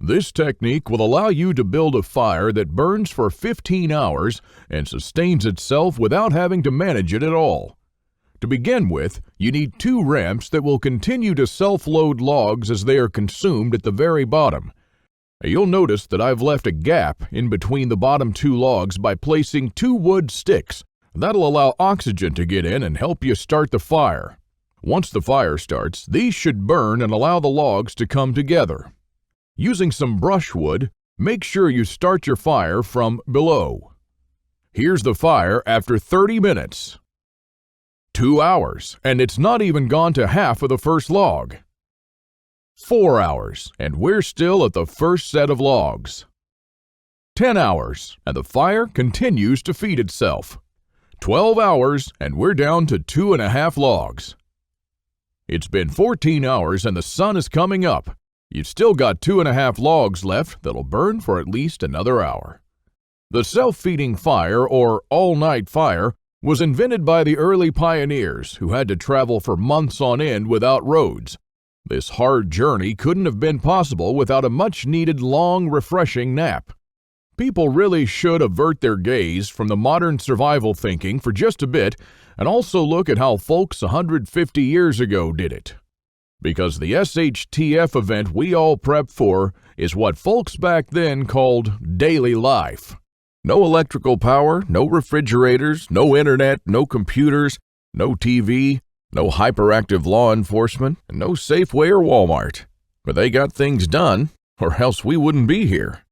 This technique will allow you to build a fire that burns for 15 hours and sustains itself without having to manage it at all. To begin with, you need 2 ramps that will continue to self-load logs as they are consumed at the very bottom. You'll notice that I've left a gap in between the bottom 2 logs by placing 2 wood sticks. That'll allow oxygen to get in and help you start the fire. Once the fire starts, these should burn and allow the logs to come together. Using some brushwood, make sure you start your fire from below. Here's the fire after 30 minutes. 2 hours, and it's not even gone to half of the first log. 4 hours, and we're still at the first set of logs. 10 hours, and the fire continues to feed itself. 12 hours, and we're down to 2.5 logs. It's been 14 hours and the sun is coming up. You've still got 2.5 logs left that'll burn for at least another hour. The self-feeding fire, or all-night fire, was invented by the early pioneers who had to travel for months on end without roads. This hard journey couldn't have been possible without a much-needed long, refreshing nap. People really should avert their gaze from the modern survival thinking for just a bit and also look at how folks 150 years ago did it. Because the SHTF event we all prep for is what folks back then called daily life. No electrical power, no refrigerators, no internet, no computers, no TV, no hyperactive law enforcement, and no Safeway or Walmart. But they got things done, or else we wouldn't be here.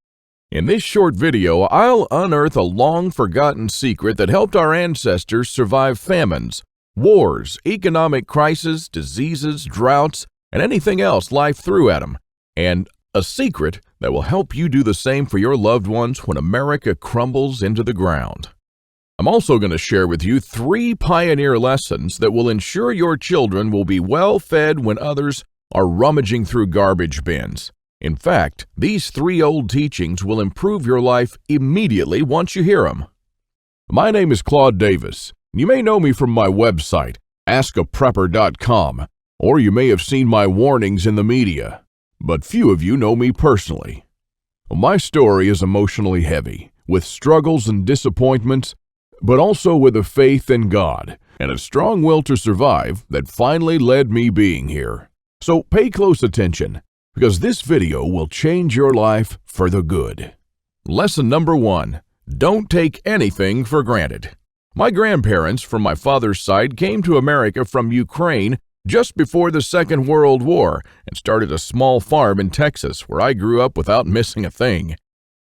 In this short video, I'll unearth a long-forgotten secret that helped our ancestors survive famines, wars, economic crises, diseases, droughts, and anything else life threw at them, and a secret that will help you do the same for your loved ones when America crumbles into the ground. I'm also going to share with you 3 pioneer lessons that will ensure your children will be well fed when others are rummaging through garbage bins. In fact, these 3 old teachings will improve your life immediately once you hear them. My name is Claude Davis. You may know me from my website, askaprepper.com, or you may have seen my warnings in the media, but few of you know me personally. My story is emotionally heavy, with struggles and disappointments, but also with a faith in God and a strong will to survive that finally led me being here. So pay close attention, because this video will change your life for the good. Lesson number 1, don't take anything for granted. My grandparents from my father's side came to America from Ukraine just before the Second World War and started a small farm in Texas where I grew up without missing a thing.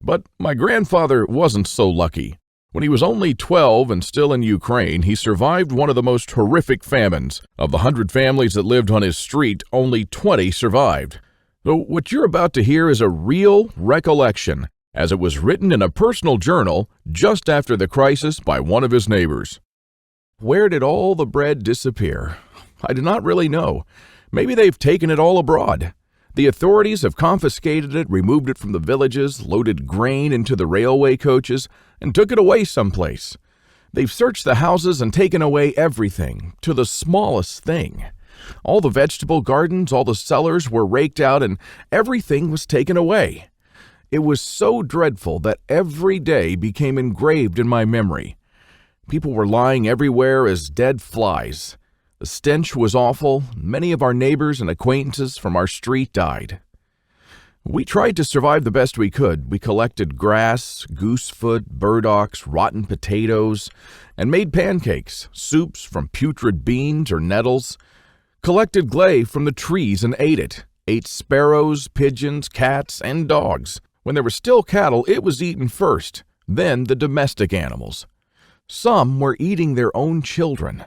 But my grandfather wasn't so lucky. When he was only 12 and still in Ukraine, he survived one of the most horrific famines. Of the 100 families that lived on his street, only 20 survived. So what you're about to hear is a real recollection, as it was written in a personal journal just after the crisis by one of his neighbors. Where did all the bread disappear? I do not really know. Maybe they've taken it all abroad. The authorities have confiscated it, removed it from the villages, loaded grain into the railway coaches, and took it away someplace. They've searched the houses and taken away everything, to the smallest thing. All the vegetable gardens, all the cellars were raked out, and everything was taken away. It was so dreadful that every day became engraved in my memory. People were lying everywhere as dead flies. The stench was awful. Many of our neighbors and acquaintances from our street died. We tried to survive the best we could. We collected grass, goosefoot, burdocks, rotten potatoes, and made pancakes, soups from putrid beans or nettles, collected clay from the trees and ate it, ate sparrows, pigeons, cats, and dogs. When there were still cattle, it was eaten first, then the domestic animals. Some were eating their own children.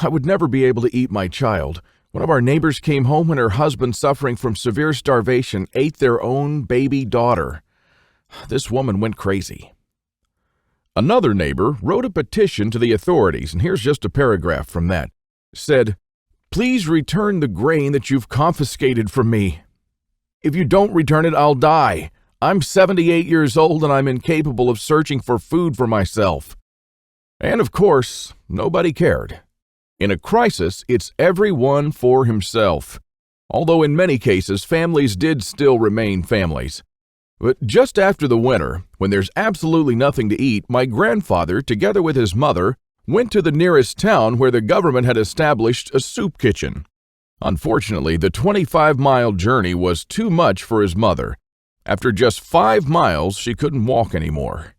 I would never be able to eat my child. One of our neighbors came home when her husband, suffering from severe starvation, ate their own baby daughter. This woman went crazy. Another neighbor wrote a petition to the authorities, and here's just a paragraph from that. Said, "Please return the grain that you've confiscated from me. If you don't return it, I'll die. I'm 78 years old and I'm incapable of searching for food for myself." And of course, nobody cared. In a crisis, it's everyone for himself. although in many cases families did still remain families. But just after the winter, when there's absolutely nothing to eat, my grandfather, together with his mother, went to the nearest town where the government had established a soup kitchen. Unfortunately, the 25-mile journey was too much for his mother. After just 5 miles, she couldn't walk anymore.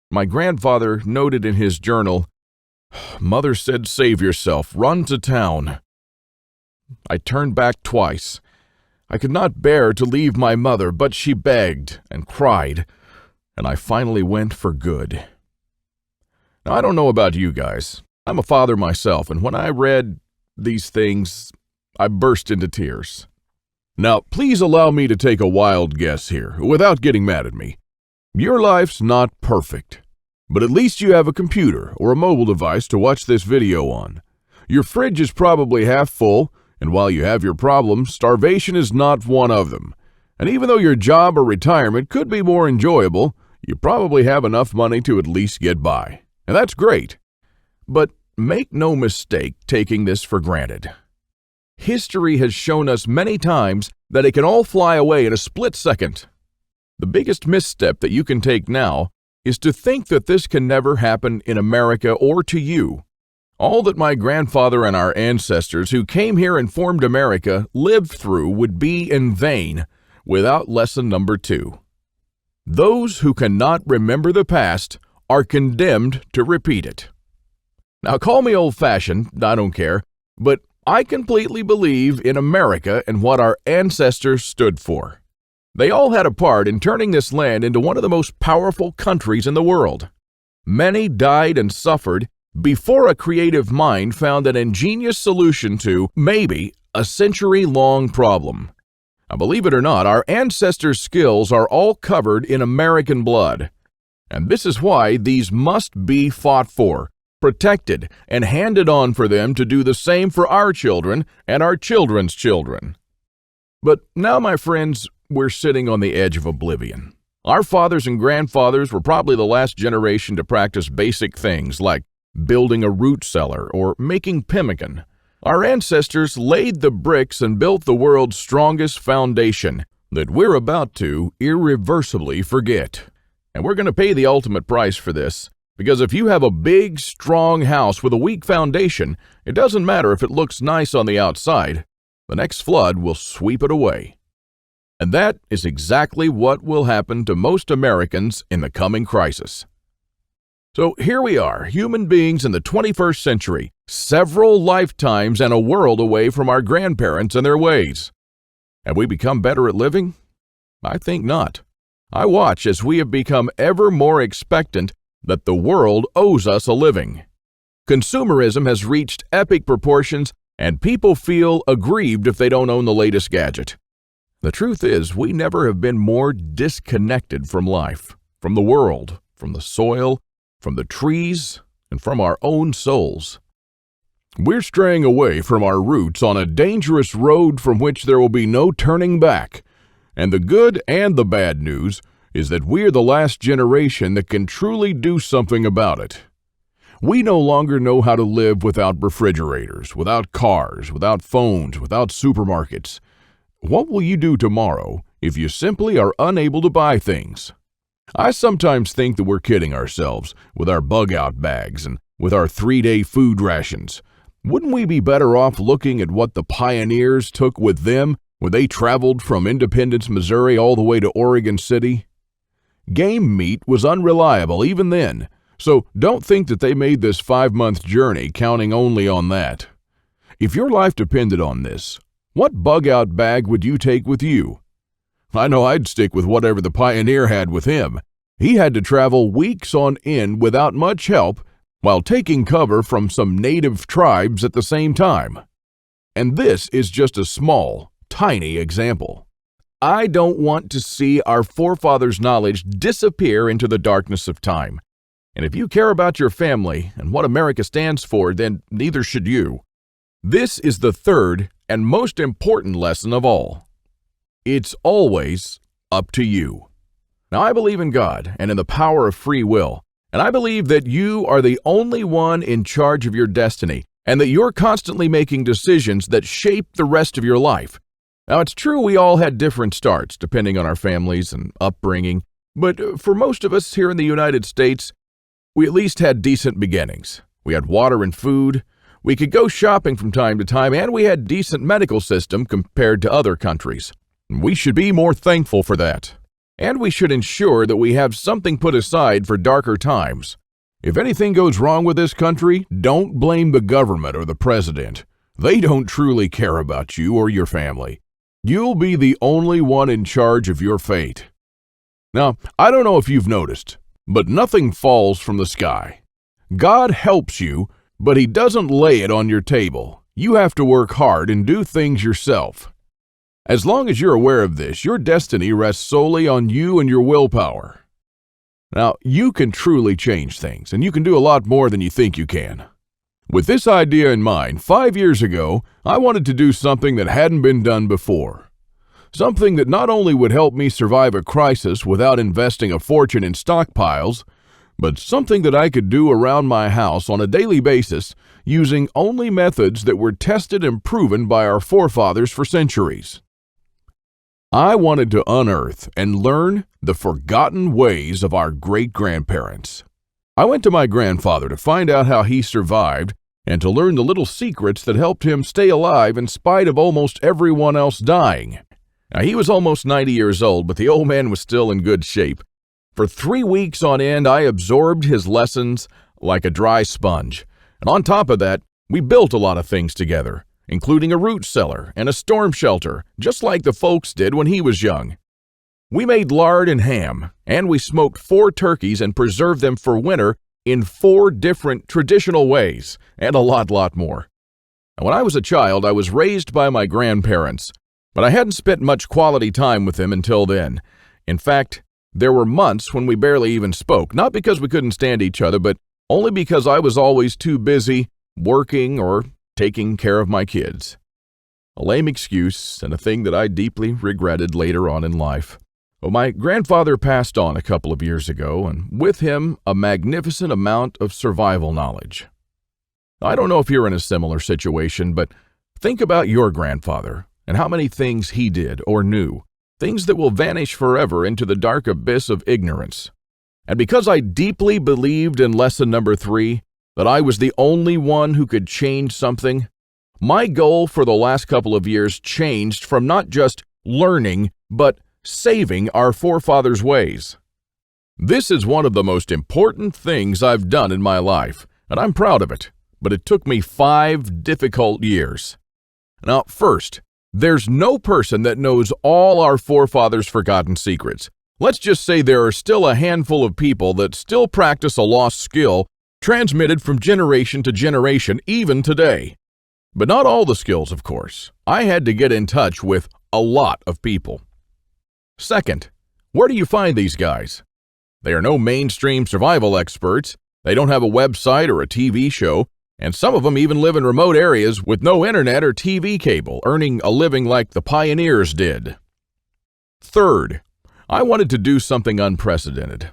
My grandfather noted in his journal, "Mother said, save yourself, run to town." I turned back twice. I could not bear to leave my mother, but she begged and cried, and I finally went for good. Now, I don't know about you guys. I'm a father myself, and when I read these things, I burst into tears. Now, please allow me to take a wild guess here, without getting mad at me. Your life's not perfect, but at least you have a computer or a mobile device to watch this video on. Your fridge is probably half full, and while you have your problems, starvation is not one of them. And even though your job or retirement could be more enjoyable, you probably have enough money to at least get by. And that's great. But make no mistake taking this for granted. History has shown us many times that it can all fly away in a split second. The biggest misstep that you can take now is to think that this can never happen in America or to you. All that my grandfather and our ancestors who came here and formed America lived through would be in vain without lesson number 2. Those who cannot remember the past are condemned to repeat it. Now, call me old-fashioned, I don't care, but I completely believe in America and what our ancestors stood for. They all had a part in turning this land into one of the most powerful countries in the world. Many died and suffered before a creative mind found an ingenious solution to, maybe, a century-long problem. Now, believe it or not, our ancestors' skills are all covered in American blood. And this is why these must be fought for, protected, and handed on for them to do the same for our children and our children's children. But now, my friends, we're sitting on the edge of oblivion. Our fathers and grandfathers were probably the last generation to practice basic things like building a root cellar or making pemmican. Our ancestors laid the bricks and built the world's strongest foundation that we're about to irreversibly forget. And we're going to pay the ultimate price for this, because if you have a big, strong house with a weak foundation, it doesn't matter if it looks nice on the outside. The next flood will sweep it away. And that is exactly what will happen to most Americans in the coming crisis. So here we are, human beings in the 21st century, several lifetimes and a world away from our grandparents and their ways. Have we become better at living? I think not. I watch as we have become ever more expectant that the world owes us a living. Consumerism has reached epic proportions, and people feel aggrieved if they don't own the latest gadget. The truth is, we never have been more disconnected from life, from the world, from the soil, from the trees, and from our own souls. We're straying away from our roots on a dangerous road from which there will be no turning back. And the good and the bad news is that we're the last generation that can truly do something about it. We no longer know how to live without refrigerators, without cars, without phones, without supermarkets. What will you do tomorrow if you simply are unable to buy things? I sometimes think that we're kidding ourselves with our bug-out bags and with our 3-day food rations. Wouldn't we be better off looking at what the pioneers took with them when they traveled from Independence, Missouri all the way to Oregon City? Game meat was unreliable even then, so don't think that they made this 5-month journey counting only on that. If your life depended on this, what bug-out bag would you take with you? I know I'd stick with whatever the pioneer had with him. He had to travel weeks on end without much help while taking cover from some native tribes at the same time. And this is just a small, tiny example. I don't want to see our forefathers' knowledge disappear into the darkness of time. And if you care about your family and what America stands for, then neither should you. This is the third and most important lesson of all. It's always up to you. Now, I believe in God and in the power of free will, and I believe that you are the only one in charge of your destiny, and that you're constantly making decisions that shape the rest of your life. Now, it's true we all had different starts depending on our families and upbringing, but for most of us here in the United States, we at least had decent beginnings. We had water and food, we could go shopping from time to time, and we had a decent medical system compared to other countries. We should be more thankful for that. And we should ensure that we have something put aside for darker times. If anything goes wrong with this country, don't blame the government or the president. They don't truly care about you or your family. You'll be the only one in charge of your fate. Now, I don't know if you've noticed, but nothing falls from the sky. God helps you, but He doesn't lay it on your table. You have to work hard and do things yourself. As long as you're aware of this, your destiny rests solely on you and your willpower. Now, you can truly change things, and you can do a lot more than you think you can. With this idea in mind, 5 years ago, I wanted to do something that hadn't been done before. Something that not only would help me survive a crisis without investing a fortune in stockpiles, but something that I could do around my house on a daily basis using only methods that were tested and proven by our forefathers for centuries. I wanted to unearth and learn the forgotten ways of our great-grandparents. I went to my grandfather to find out how he survived and to learn the little secrets that helped him stay alive in spite of almost everyone else dying. Now, he was almost 90 years old, but the old man was still in good shape. For 3 weeks on end, I absorbed his lessons like a dry sponge. And on top of that, we built a lot of things together, including a root cellar and a storm shelter, just like the folks did when he was young. We made lard and ham, and we smoked 4 turkeys and preserved them for winter in 4 different traditional ways, and a lot more. And when I was a child, I was raised by my grandparents, but I hadn't spent much quality time with them until then. In fact, there were months when we barely even spoke, not because we couldn't stand each other, but only because I was always too busy working or taking care of my kids. A lame excuse and a thing that I deeply regretted later on in life. Well, my grandfather passed on a couple of years ago, and with him, a magnificent amount of survival knowledge. I don't know if you're in a similar situation, but think about your grandfather and how many things he did or knew, things that will vanish forever into the dark abyss of ignorance. And because I deeply believed in lesson number 3, that I was the only one who could change something, my goal for the last couple of years changed from not just learning, but saving our forefathers' ways. This is one of the most important things I've done in my life, and I'm proud of it, but it took me 5 difficult years. Now, first, there's no person that knows all our forefathers' forgotten secrets. Let's just say there are still a handful of people that still practice a lost skill transmitted from generation to generation, even today. But not all the skills, of course. I had to get in touch with a lot of people. Second, where do you find these guys? They are no mainstream survival experts. They don't have a website or a TV show, and some of them even live in remote areas with no internet or TV cable, earning a living like the pioneers did. Third, I wanted to do something unprecedented.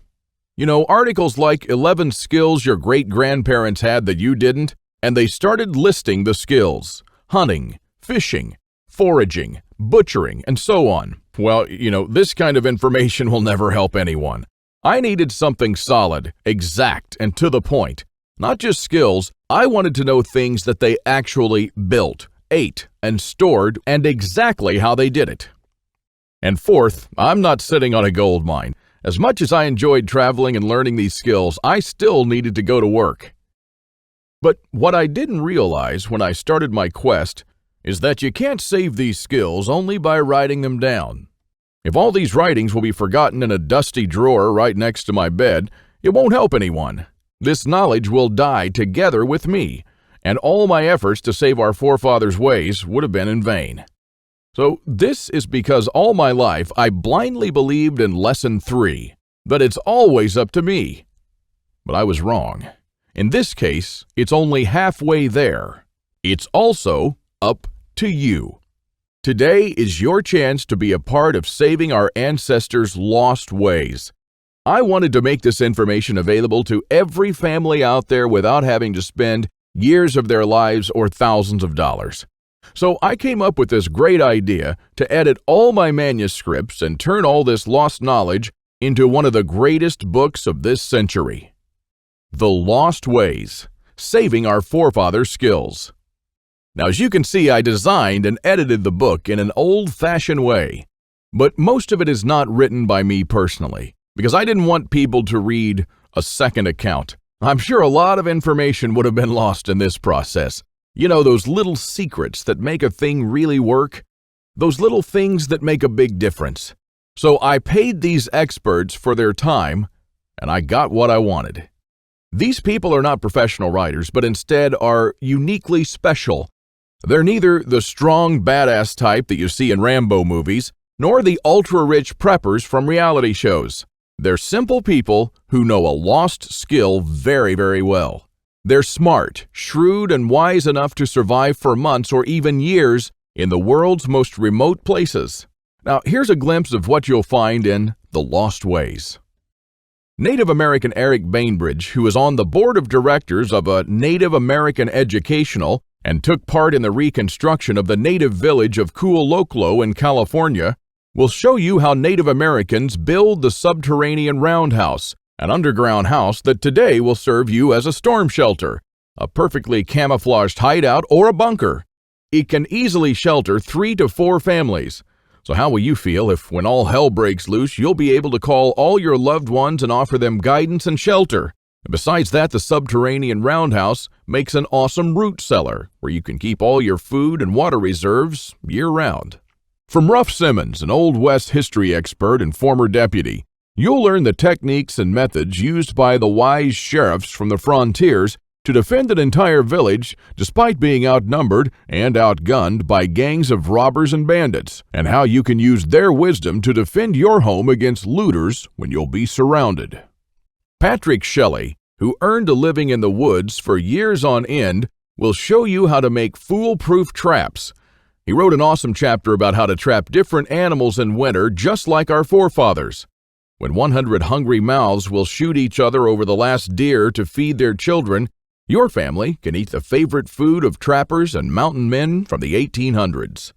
You know, articles like 11 skills your great-grandparents had that you didn't, and they started listing the skills: hunting, fishing, foraging, butchering, and so on. Well, this kind of information will never help anyone. I needed something solid, exact, and to the point. Not just skills, I wanted to know things that they actually built, ate, and stored, and exactly how they did it. And fourth, I'm not sitting on a gold mine. As much as I enjoyed traveling and learning these skills, I still needed to go to work. But what I didn't realize when I started my quest is that you can't save these skills only by writing them down. If all these writings will be forgotten in a dusty drawer right next to my bed, it won't help anyone. This knowledge will die together with me, and all my efforts to save our forefathers' ways would have been in vain. So this is because all my life I blindly believed in lesson 3, that it's always up to me. But I was wrong. In this case, it's only halfway there. It's also up to you. Today is your chance to be a part of saving our ancestors' lost ways. I wanted to make this information available to every family out there without having to spend years of their lives or thousands of dollars. So I came up with this great idea to edit all my manuscripts and turn all this lost knowledge into one of the greatest books of this century. The Lost Ways, Saving Our Forefathers' Skills. Now, as you can see, I designed and edited the book in an old-fashioned way, but most of it is not written by me personally, because I didn't want people to read a second account. I'm sure a lot of information would have been lost in this process. You know, those little secrets that make a thing really work? Those little things that make a big difference. So I paid these experts for their time, and I got what I wanted. These people are not professional writers, but instead are uniquely special. They're neither the strong, badass type that you see in Rambo movies, nor the ultra-rich preppers from reality shows. They're simple people who know a lost skill very, very well. They're smart, shrewd, and wise enough to survive for months or even years in the world's most remote places. Now, here's a glimpse of what you'll find in The Lost Ways. Native American Eric Bainbridge, who is on the board of directors of a Native American educational and took part in the reconstruction of the native village of Kualoklo in California, will show you how Native Americans build the subterranean roundhouse, an underground house that today will serve you as a storm shelter, a perfectly camouflaged hideout, or a bunker. It can easily shelter 3 to 4 families. So how will you feel if, when all hell breaks loose, you'll be able to call all your loved ones and offer them guidance and shelter? Besides that, the subterranean roundhouse makes an awesome root cellar where you can keep all your food and water reserves year-round. From Ruff Simmons, an Old West history expert and former deputy, you'll learn the techniques and methods used by the wise sheriffs from the frontiers to defend an entire village despite being outnumbered and outgunned by gangs of robbers and bandits, and how you can use their wisdom to defend your home against looters when you'll be surrounded. Patrick Shelley, who earned a living in the woods for years on end, will show you how to make foolproof traps. He wrote an awesome chapter about how to trap different animals in winter just like our forefathers. When 100 hungry mouths will shoot each other over the last deer to feed their children, your family can eat the favorite food of trappers and mountain men from the 1800s.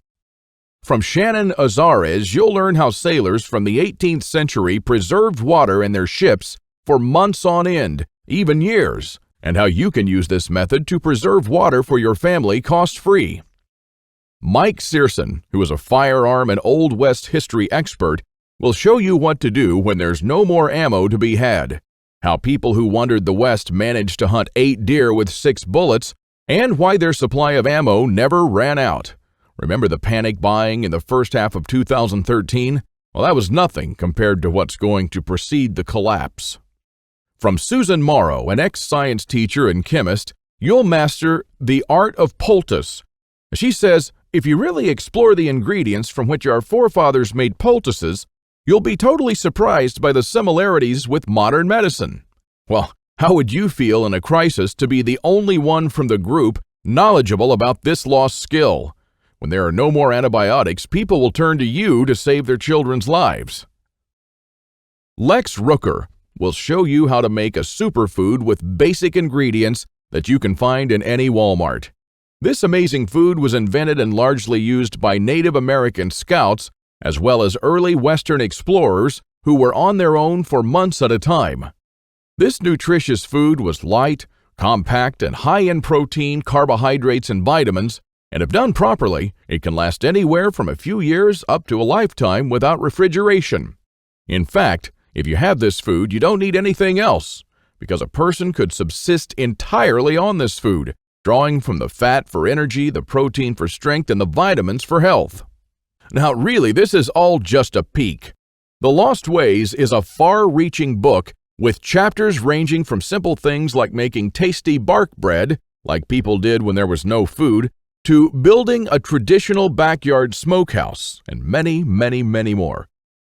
From Shannon Azares, you'll learn how sailors from the 18th century preserved water in their ships for months on end, even years, and how you can use this method to preserve water for your family cost-free. Mike Searson, who is a firearm and Old West history expert, will show you what to do when there's no more ammo to be had, how people who wandered the West managed to hunt 8 deer with 6 bullets, and why their supply of ammo never ran out. Remember the panic buying in the first half of 2013? Well, that was nothing compared to what's going to precede the collapse. From Susan Morrow, an ex-science teacher and chemist, you'll master the art of poultice. She says, if you really explore the ingredients from which our forefathers made poultices, you'll be totally surprised by the similarities with modern medicine. Well, how would you feel in a crisis to be the only one from the group knowledgeable about this lost skill? When there are no more antibiotics, people will turn to you to save their children's lives. Lex Rooker will show you how to make a superfood with basic ingredients that you can find in any Walmart. This amazing food was invented and largely used by Native American scouts as well as early Western explorers who were on their own for months at a time. This nutritious food was light, compact, and high in protein, carbohydrates, and vitamins, and if done properly, it can last anywhere from a few years up to a lifetime without refrigeration. In fact, if you have this food, you don't need anything else, because a person could subsist entirely on this food, drawing from the fat for energy, the protein for strength, and the vitamins for health. Now, really, this is all just a peek. The Lost Ways is a far-reaching book with chapters ranging from simple things like making tasty bark bread, like people did when there was no food, to building a traditional backyard smokehouse, and many, many, many more.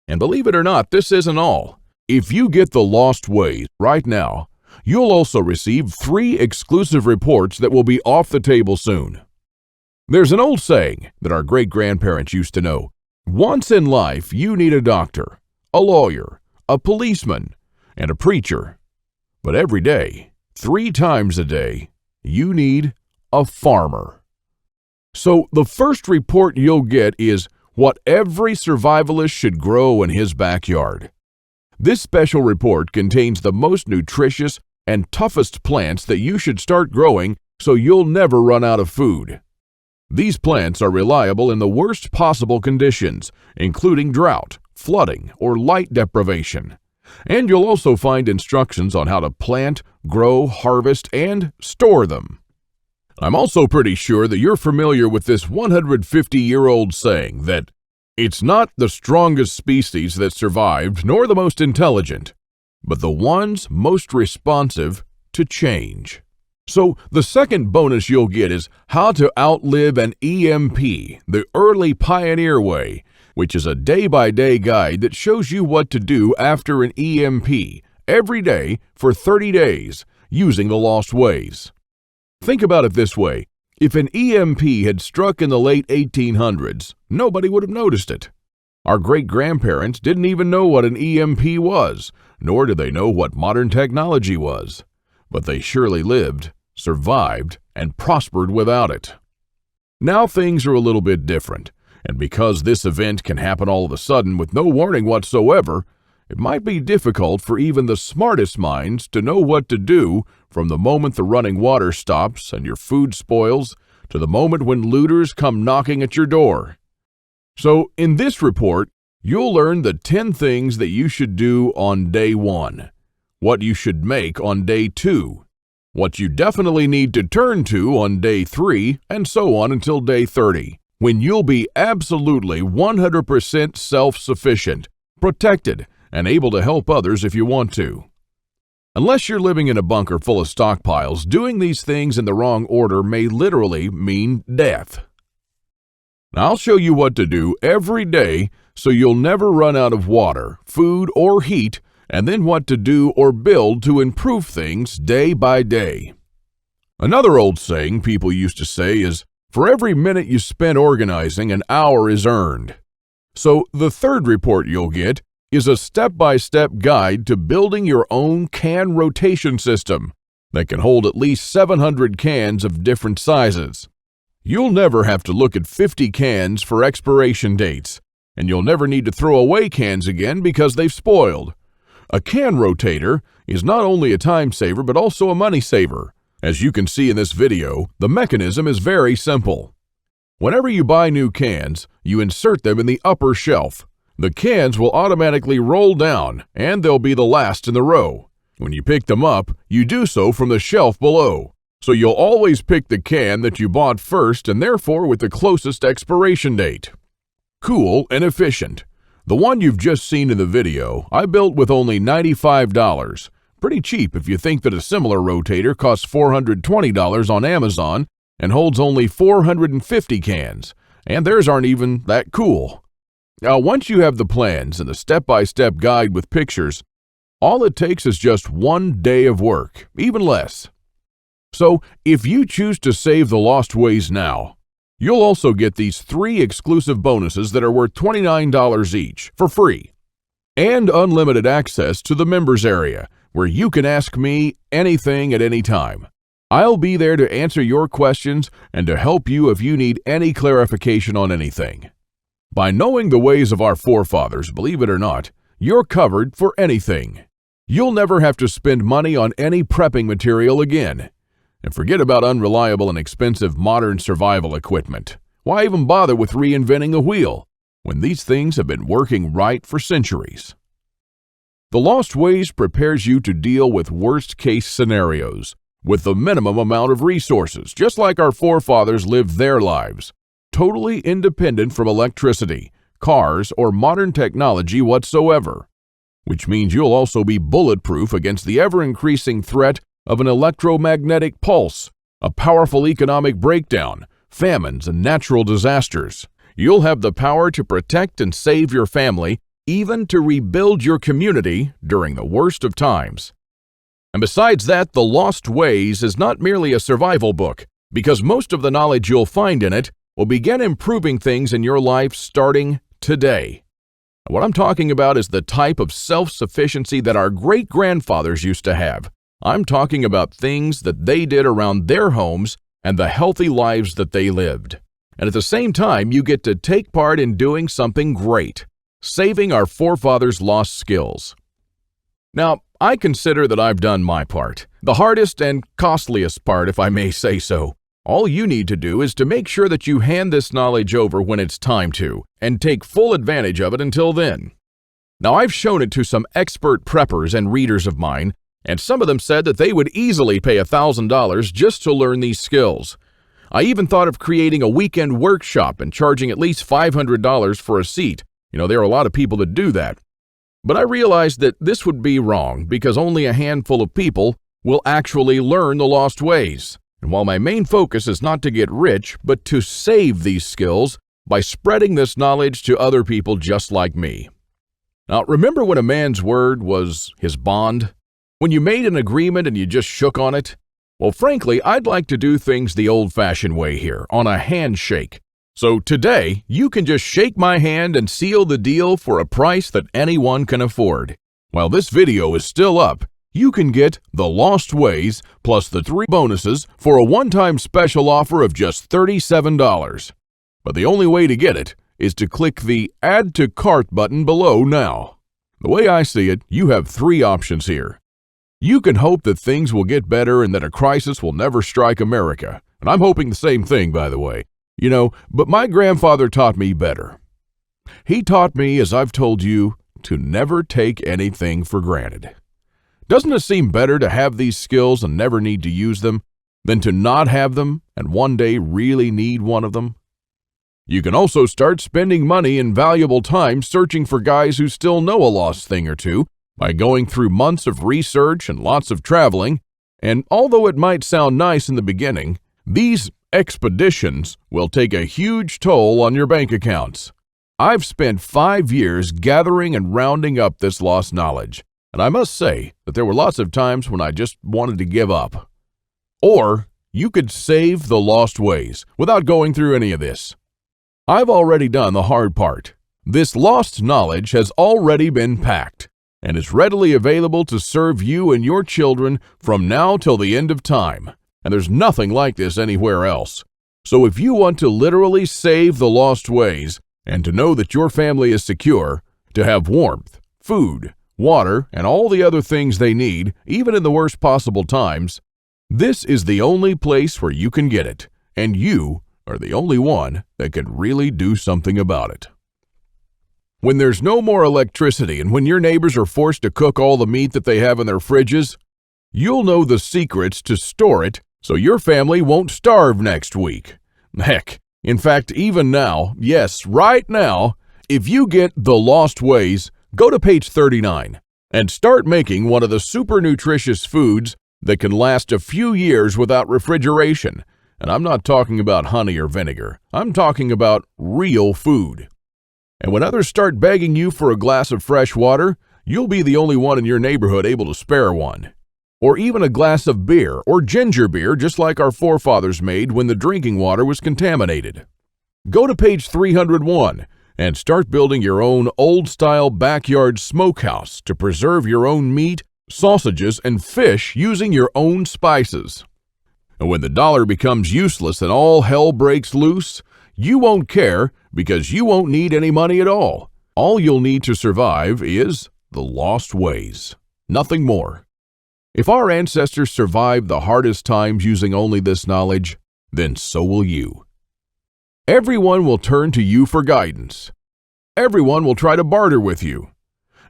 And believe it or not, this isn't all. If you get The Lost Ways right now, you'll also receive 3 exclusive reports that will be off the table soon. There's an old saying that our great-grandparents used to know. Once in life, you need a doctor, a lawyer, a policeman, and a preacher. But every day, 3 times a day, you need a farmer. So the first report you'll get is what every survivalist should grow in his backyard. This special report contains the most nutritious and toughest plants that you should start growing so you'll never run out of food. These plants are reliable in the worst possible conditions, including drought, flooding, or light deprivation. And you'll also find instructions on how to plant, grow, harvest, and store them. I'm also pretty sure that you're familiar with this 150-year-old saying that it's not the strongest species that survived nor the most intelligent, but the ones most responsive to change. So the second bonus you'll get is how to outlive an EMP, the early pioneer way, which is a day-by-day guide that shows you what to do after an EMP every day for 30 days using the lost ways. Think about it this way. If an EMP had struck in the late 1800s, nobody would have noticed it. Our great-grandparents didn't even know what an EMP was, nor did they know what modern technology was. But they surely lived, survived, and prospered without it. Now things are a little bit different, and because this event can happen all of a sudden with no warning whatsoever, it might be difficult for even the smartest minds to know what to do from the moment the running water stops and your food spoils to the moment when looters come knocking at your door. So in this report, you'll learn the 10 things that you should do on day 1, what you should make on day 2, what you definitely need to turn to on day 3, and so on until day 30, when you'll be absolutely 100% self-sufficient, protected, and able to help others if you want to. Unless you're living in a bunker full of stockpiles, doing these things in the wrong order may literally mean death. Now, I'll show you what to do every day so you'll never run out of water, food, or heat, and then what to do or build to improve things day by day. Another old saying people used to say is, for every minute you spend organizing, an hour is earned. So the third report you'll get is a step-by-step guide to building your own can rotation system that can hold at least 700 cans of different sizes. You'll never have to look at 50 cans for expiration dates, and you'll never need to throw away cans again because they've spoiled. A can rotator is not only a time saver but also a money saver. As you can see in this video, the mechanism is very simple. Whenever you buy new cans, you insert them in the upper shelf. The cans will automatically roll down, and they'll be the last in the row. When you pick them up, you do so from the shelf below. So you'll always pick the can that you bought first and therefore with the closest expiration date. Cool and efficient. The one you've just seen in the video, I built with only $95. Pretty cheap if you think that a similar rotator costs $420 on Amazon and holds only 450 cans, and theirs aren't even that cool. Now, once you have the plans and the step-by-step guide with pictures, all it takes is just 1 day of work, even less. So, if you choose to save the lost ways now, you'll also get these 3 exclusive bonuses that are worth $29 each, for free, and unlimited access to the members area, where you can ask me anything at any time. I'll be there to answer your questions and to help you if you need any clarification on anything. By knowing the ways of our forefathers, believe it or not, you're covered for anything. You'll never have to spend money on any prepping material again. And forget about unreliable and expensive modern survival equipment. Why even bother with reinventing the wheel when these things have been working right for centuries? The Lost Ways prepares you to deal with worst-case scenarios with the minimum amount of resources, just like our forefathers lived their lives, totally independent from electricity, cars, or modern technology whatsoever, which means you'll also be bulletproof against the ever-increasing threat of an electromagnetic pulse, a powerful economic breakdown, famines, and natural disasters. You'll have the power to protect and save your family, even to rebuild your community during the worst of times. And besides that, The Lost Ways is not merely a survival book, because most of the knowledge you'll find in it will begin improving things in your life starting today. And what I'm talking about is the type of self-sufficiency that our great-grandfathers used to have. I'm talking about things that they did around their homes and the healthy lives that they lived. And at the same time, you get to take part in doing something great, saving our forefathers' lost skills. Now, I consider that I've done my part, the hardest and costliest part, if I may say so. All you need to do is to make sure that you hand this knowledge over when it's time to, and take full advantage of it until then. Now, I've shown it to some expert preppers and readers of mine, and some of them said that they would easily pay $1,000 just to learn these skills. I even thought of creating a weekend workshop and charging at least $500 for a seat. There are a lot of people that do that. But I realized that this would be wrong because only a handful of people will actually learn the lost ways. And while my main focus is not to get rich, but to save these skills by spreading this knowledge to other people just like me. Now, remember when a man's word was his bond? When you made an agreement and you just shook on it? Well, frankly, I'd like to do things the old-fashioned way here, on a handshake. So today, you can just shake my hand and seal the deal for a price that anyone can afford. While this video is still up, you can get The Lost Ways plus the 3 bonuses for a one-time special offer of just $37. But the only way to get it is to click the Add to Cart button below now. The way I see it, you have 3 options here. You can hope that things will get better and that a crisis will never strike America. And I'm hoping the same thing, by the way. But my grandfather taught me better. He taught me, as I've told you, to never take anything for granted. Doesn't it seem better to have these skills and never need to use them than to not have them and one day really need one of them? You can also start spending money and valuable time searching for guys who still know a lost thing or two by going through months of research and lots of traveling. And although it might sound nice in the beginning, these expeditions will take a huge toll on your bank accounts. I've spent 5 years gathering and rounding up this lost knowledge, and I must say that there were lots of times when I just wanted to give up. Or you could save the lost ways without going through any of this. I've already done the hard part. This lost knowledge has already been packed and is readily available to serve you and your children from now till the end of time. And there's nothing like this anywhere else. So if you want to literally save the lost ways and to know that your family is secure, to have warmth, food, water, and all the other things they need, even in the worst possible times, this is the only place where you can get it, and you are the only one that can really do something about it. When there's no more electricity and when your neighbors are forced to cook all the meat that they have in their fridges, you'll know the secrets to store it so your family won't starve next week. Heck, in fact, even now, yes, right now, if you get The Lost Ways, go to page 39 and start making one of the super nutritious foods that can last a few years without refrigeration. And I'm not talking about honey or vinegar. I'm talking about real food. And when others start begging you for a glass of fresh water, you'll be the only one in your neighborhood able to spare one. Or even a glass of beer or ginger beer, just like our forefathers made when the drinking water was contaminated. Go to page 301 and start building your own old-style backyard smokehouse to preserve your own meat, sausages, and fish using your own spices. And when the dollar becomes useless and all hell breaks loose, you won't care because you won't need any money at all. All you'll need to survive is the lost ways. Nothing more. If our ancestors survived the hardest times using only this knowledge, then so will you. Everyone will turn to you for guidance. Everyone will try to barter with you.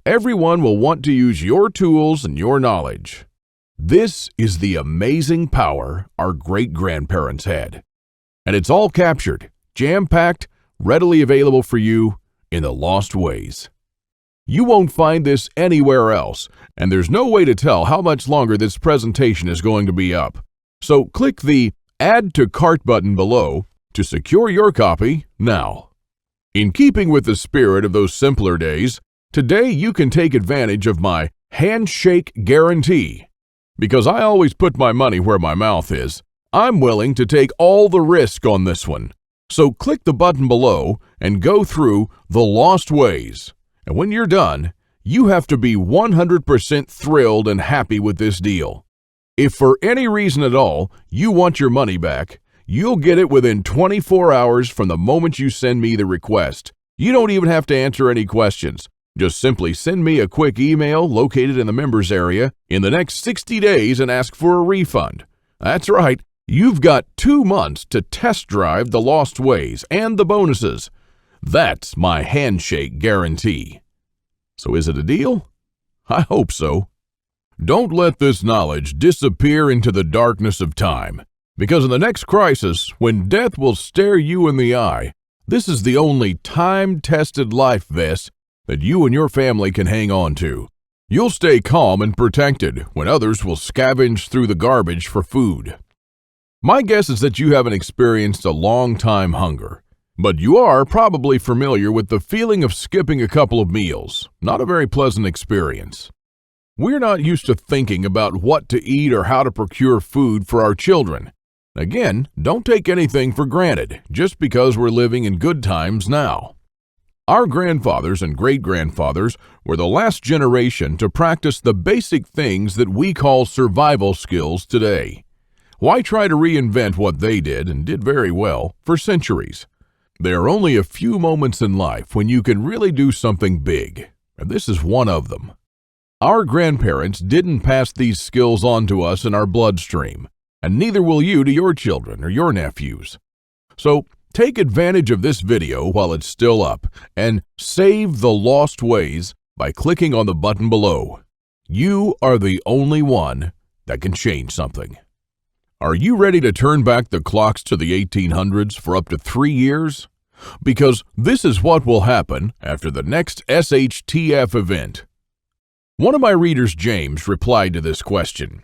Everyone will want to use your tools and your knowledge. This is the amazing power our great-grandparents had. And it's all captured, jam-packed, readily available for you in The Lost Ways. You won't find this anywhere else, and there's no way to tell how much longer this presentation is going to be up. So click the Add to Cart button below to secure your copy now. In keeping with the spirit of those simpler days, today you can take advantage of my handshake guarantee. Because I always put my money where my mouth is, I'm willing to take all the risk on this one. So click the button below and go through The Lost Ways. And when you're done, you have to be 100% thrilled and happy with this deal. If for any reason at all you want your money back, you'll get it within 24 hours from the moment you send me the request. You don't even have to answer any questions. Just simply send me a quick email located in the members area in the next 60 days and ask for a refund. That's right, you've got 2 months to test drive the Lost Ways and the bonuses. That's my handshake guarantee. So is it a deal? I hope so. Don't let this knowledge disappear into the darkness of time, because in the next crisis, when death will stare you in the eye, this is the only time-tested life vest that you and your family can hang on to. You'll stay calm and protected when others will scavenge through the garbage for food. My guess is that you haven't experienced a long-time hunger, but you are probably familiar with the feeling of skipping a couple of meals. Not a very pleasant experience. We're not used to thinking about what to eat or how to procure food for our children. Again, don't take anything for granted just because we're living in good times now. Our grandfathers and great-grandfathers were the last generation to practice the basic things that we call survival skills today. Why try to reinvent what they did, and did very well, for centuries? There are only a few moments in life when you can really do something big, and this is one of them. Our grandparents didn't pass these skills on to us in our bloodstream, and neither will you to your children or your nephews. So take advantage of this video while it's still up, and save the lost ways by clicking on the button below. You are the only one that can change something. Are you ready to turn back the clocks to the 1800s for up to 3 years? Because this is what will happen after the next SHTF event. One of my readers, James, replied to this question.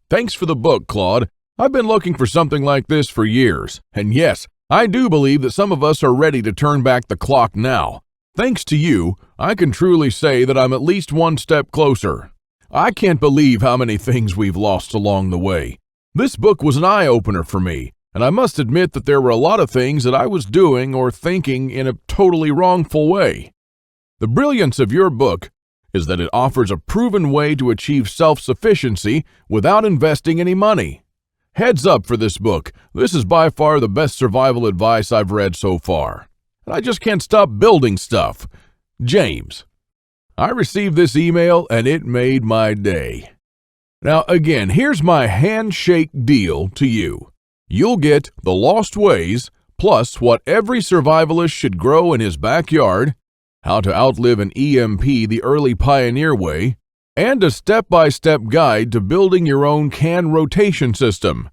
Thanks for the book, Claude. I've been looking for something like this for years. And yes, I do believe that some of us are ready to turn back the clock now. Thanks to you, I can truly say that I'm at least one step closer. I can't believe how many things we've lost along the way. This book was an eye-opener for me, and I must admit that there were a lot of things that I was doing or thinking in a totally wrongful way. The brilliance of your book is that it offers a proven way to achieve self-sufficiency without investing any money. Heads up for this book. This is by far the best survival advice I've read so far. And I just can't stop building stuff. James. I received this email and it made my day. Now again, here's my handshake deal to you. You'll get the Lost Ways, plus what every survivalist should grow in his backyard, how to outlive an EMP the early pioneer way, and a step-by-step guide to building your own can rotation system.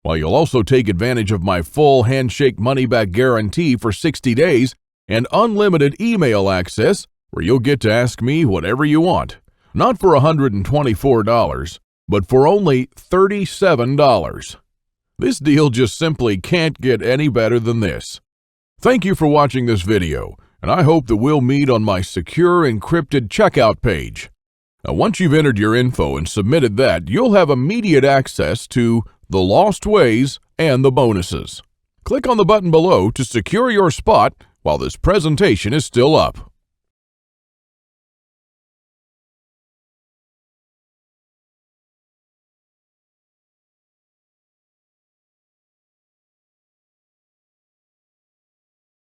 While you'll also take advantage of my full handshake money-back guarantee for 60 days and unlimited email access where you'll get to ask me whatever you want. Not for $124, but for only $37. This deal just simply can't get any better than this. Thank you for watching this video, and I hope that we'll meet on my secure encrypted checkout page. Now, once you've entered your info and submitted that, you'll have immediate access to the Lost Ways and the bonuses. Click on the button below to secure your spot while this presentation is still up.